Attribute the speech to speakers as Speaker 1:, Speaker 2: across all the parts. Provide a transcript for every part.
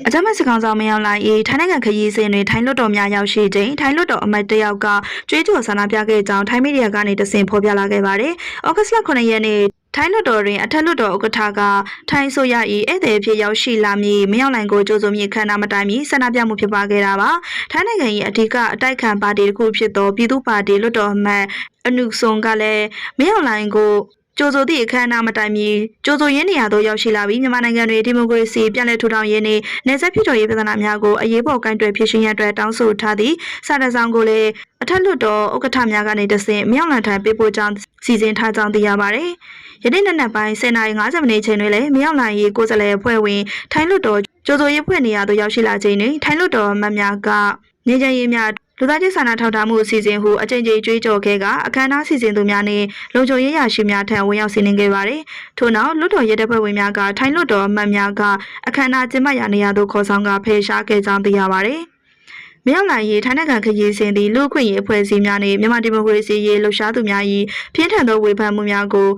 Speaker 1: အကြမ်းဖက်စစ်ကောင်ဆောင်မရောက်လာရေးထိုင်းနိုင်ငံခရီးစဉ်တွေထိုင်းလွတ်တော်များရောက်ရှိချိန်ထိုင်းလွတ်တော်အမတ်တယောက်ကကြွေးကြော်ဆန္ဒပြခဲ့ကြောင်းထိုင်းမီဒီယာကနေတဆင့်ဖော်ပြလာခဲ့ပါတယ်။ဩဂတ်လ9ရက်နေ့ထိုင်းလွတ်တော်တွင်အထက်လွတ်တော်ဥက္ကဋ္ဌကထိုင်းဆိုရ၏ဧည့်သည်ဖြစ်ရောက်ရှိလာမည်မရောက်နိုင်ကိုကြိုးစုံမြင့်ခန္ဓာမတိုင်မီဆန္ဒပြမှုဖြစ်ပါခဲ့တာပါ။ထိုင်းနိုင်ငံ၏အဓိကအတိုက်ခံပါတီတစ်ခုဖြစ်သောပြည်သူ့ပါတီလွတ်တော်အမတ်အနုဆွန်ကလည်းမရောက်နိုင်ကိုကျိုးစိုးသည့်အခမ်းအနားမတိုင်မီကျိုးစိုးရင်းနေရာသို့ရောက်ရှိလာပြီးမြန်မာနိုင်ငံတွင်ဒီမိုကရေစီပြန်လည်ထူထောင်ရေးနှင့်နယ်စပ်ဖြစ်တော်ရေးပြဿနာများကိုအရေးပေါ်ကိုင်တွယ်ဖြေရှင်းရန်အတွက်တောင်းဆိုထားသည့်စာတစောင်းကိုလည်းအထက်လွှတ်တော်ဥက္ကဋ္ဌများကနေတဆင့်မြောက်လန်ထံပေးပို့ကြောင်းစီစဉ်ထားကြောင်းသိရပါတယ်။ယနေ့နက်ပိုင်း10:50မိနစ်ချိန်တွင်လည်းမြောက်လန်ရေးကိုယ်စားလှယ်အဖွဲ့ဝင်ထိုင်းလွှတ်တော်ကျိုးစိုးရေးဖွဲ့နေရာသို့ရောက်ရှိလာချိန်တွင်ထိုင်းလွှတ်တော်အမတ်များကနေကြရေးများလူသားချင်းစာနာထောက်ထားမှုအစီအစဉ်ဟုအကြိမ်ကြိမ်ကြွေးကြော်ခဲ့ကအခမ်းအနားစီစဉ်သူများနှင့်လုံခြုံရေးရရှိများထံဝင်ရောက်စီးနင်းခဲ့ပါတယ်။ထို့နောက်လွှတ်တော်ရဲတပ်ဖွဲ့ဝင်များကထိုင်းလွှတ်တော်အမတ်များကအခမ်းအနားကျင်းပရာနေရာသို့ခေါ်ဆောင်ကဖယ်ရှားခဲ့ကြောင်းသိရပါတယ်။မြောက်လာရေးထိုင်းနိုင်ငံခရီးစဉ်သည့်လူ့အခွင့်အရေးအဖွဲ့အစည်းများနှင့်မြန်မာဒီမိုကရေစီရေးလှုပ်ရှားသူများ၏ပြင်းထန်သောဝေဖန်မှုများကို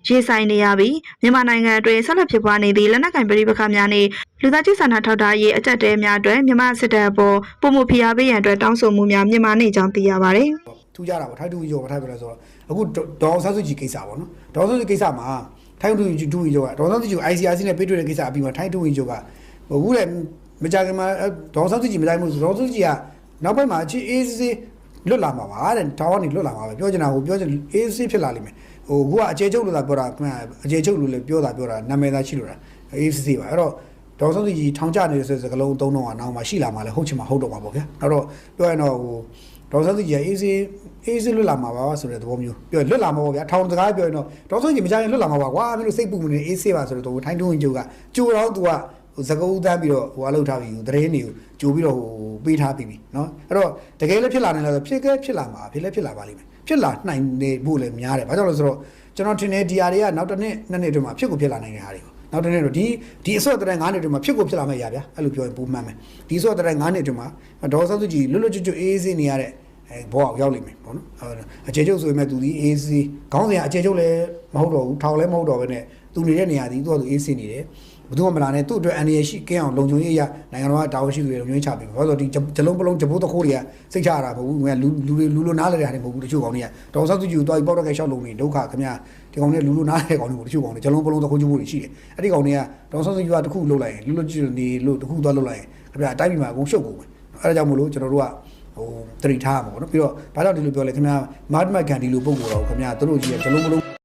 Speaker 1: ရေးဆိုင်နေရပြီးမြန်မာနိုင်ငံအတွင်းဆက်လက်ဖြစ်ပွားနေသည့်လက်နက်ကိုင်ပဋိပက္ခများနှင့်လူသားချင်းစာနာထောက်ထားရေးအကြက်တဲများအတွက်မြန်မာစစ်တပ်အပေါ်ပုံမှုဖိအားပေးရန်အတွက်တောင်းဆိုမှုများမြင့်မားနေကြောင်းသိရပါတယ်
Speaker 2: ။ထူးကြတာပေါ့ထိုင်းတူကြီးရောထိုင်းပြောလဲဆိုတော့အခုဒေါအောင်ဆန်းစုကြည်ကိစ္စပေါ့နော်။ဒေါအောင်ဆန်းစုကြည်ကိစ္စမှာထိုင်းတူကြီးကဒေါအောင်ဆန်းစုကြည် ICRC နဲ့ပေးတွေ့တဲ့ကိစ္စအပြီးမှာထိုင်းတူကြီးကအခုလည်းမကြခင်မှာဒေါအောင်ဆန်းစုကြည်မတိုင်းဘူးဒေါအောင်ဆန်းစုကြည်ကနောက်ပိုင်းမှာအချင်းအေးစစ်လွတ်လာမှာပါတဲ့ဒါကနေလွတ်လာမှာပဲပြောချင်တာကိုပြောချင်အေးစစ်ဖြစ်လာလိမ့်မယ်ဟိုကအကျေချုပ်လို့သာပြောတာအကျေချုပ်လို့လည်းပြောတာနာမည်သာရှိလို့တာအေးစစ်ပါအဲ့တော့ဒေါ်စုကြီးထောင်ကျနေတဲ့စကလုံး၃တော့ကနောက်မှရှိလာမှလည်းဟုတ်ချင်မှဟုတ်တော့မှာပေါ့ဗျာနောက်တော့ပြောရင်တော့ဟိုဒေါ်စုကြီးကအေးစစ်လွတ်လာမှာပါဆိုတဲ့သဘောမျိုးပြောလွတ်လာမှာပေါ့ဗျာထောင်စကားပြောရင်တော့ဒေါ်စုကြီးမကြရင်လွတ်လာမှာပါကွာမင်းတို့စိတ်ပူမနေအေးစစ်ပါဆိုတော့ထိုင်းတွင်းကျိုးကကျိုးတော့သူကစကုန်းတန်းပြီးတော့ဟိုအလုပ်ထားပြီးတရင်တွေကိုကြိုပြီးတော့ဟိုပေးထားပြီးပြီเนาะအဲ့တော့တကယ်လည်းဖြစ်လာနေလားဆိုဖြစ်လာမှာဖြစ်လာပါလိမ့်မယ်ဖြစ်လာနိုင်နေဖို့လည်းများတယ်ဘာကြောင့်လဲဆိုတော့ကျွန်တော်ထင်တယ်ဒီဟာတွေကနောက်တစ်နှစ်2နှစ်အတွင်းမှာဖြစ်လာနိုင်တဲ့ဟာတွေနောက်တစ်နေ့တော့ဒီအစောတဲ့9နှစ်အတွင်းမှာဖြစ်လာမယ့်ရာဗျာအဲ့လိုပြောရင်ပုံမှန်မယ်ဒီအစောတဲ့9နှစ်အတွင်းမှာဒေါ်ဆောက်စုကြည်လွတ်ကျွတ်အေးအေးနေရတဲ့ဘောအောင်ရောက်လိမ့်မယ်ပေါ့နော်အခြေချုပ်ဆိုပေမဲ့သူဒီအေးစီခေါင်းစဉ်အခြေချုပ်လည်းမဟုတ်တော့ဘူးထောင်လည်းမဟုတ်တော့ဘဲနဲ့သူနေတဲ့နေရာဒီသူကသူအေးစီနေတယ်ဘယ်သူမှမလာနဲ့သူ့အတွက်အန်ရရှိကင်းအောင်လုံခြုံရေးရနိုင်ငံတော်ကတာဝန်ရှိသူတွေလုံခြုံရေးချပေးမယ်ဘာလို့ဒီဂျလုံးပလုံးဂျပိုးတခိုးတွေကစိတ်ချရတာမဟုတ်ဘူးငါလူလိုနားလဲတဲ့ဟာတွေမဟုတ်ဘူးတချို့ကောင်တွေကဒေါ်ဆောက်စုကြည်ကိုတွားပြီးပေါက်တော့ကဲရှောက်လုံနေဒုက္ခခင်ဗျာဒီကောင်တွေလူလိုနားတဲ့ကောင်တွေတချို့ကောင်တွေဂျလုံးပလုံးတခိုးချိုးမှုတွေရှိတယ်အဲ့ဒီကောင်တွေကဒေါ်ဆောက်စုကြည်ကတခုလှုပ်လိုက်ရင်လူကြည့်နေလို့တခုသွားလှုပ်လိုက်ရင်ခင်ဗျာအတိုင်းပြည်မှာအကုန်ရှုပ်ကုန်မယ်အဲ့ဒါကြောင့်မို့လို့ကျွန်တော်တို့ကဟိုတတိထားမှာပေါ့နော်ပြီးတော့ဘာကြောင့်ဒီလိုပြောလဲခင်ဗျာမာဒမတ်ကန်ဒီလိုပုံပေါ်တော့ခင်ဗျာတို့ကြီးကဂျလုံးပလုံး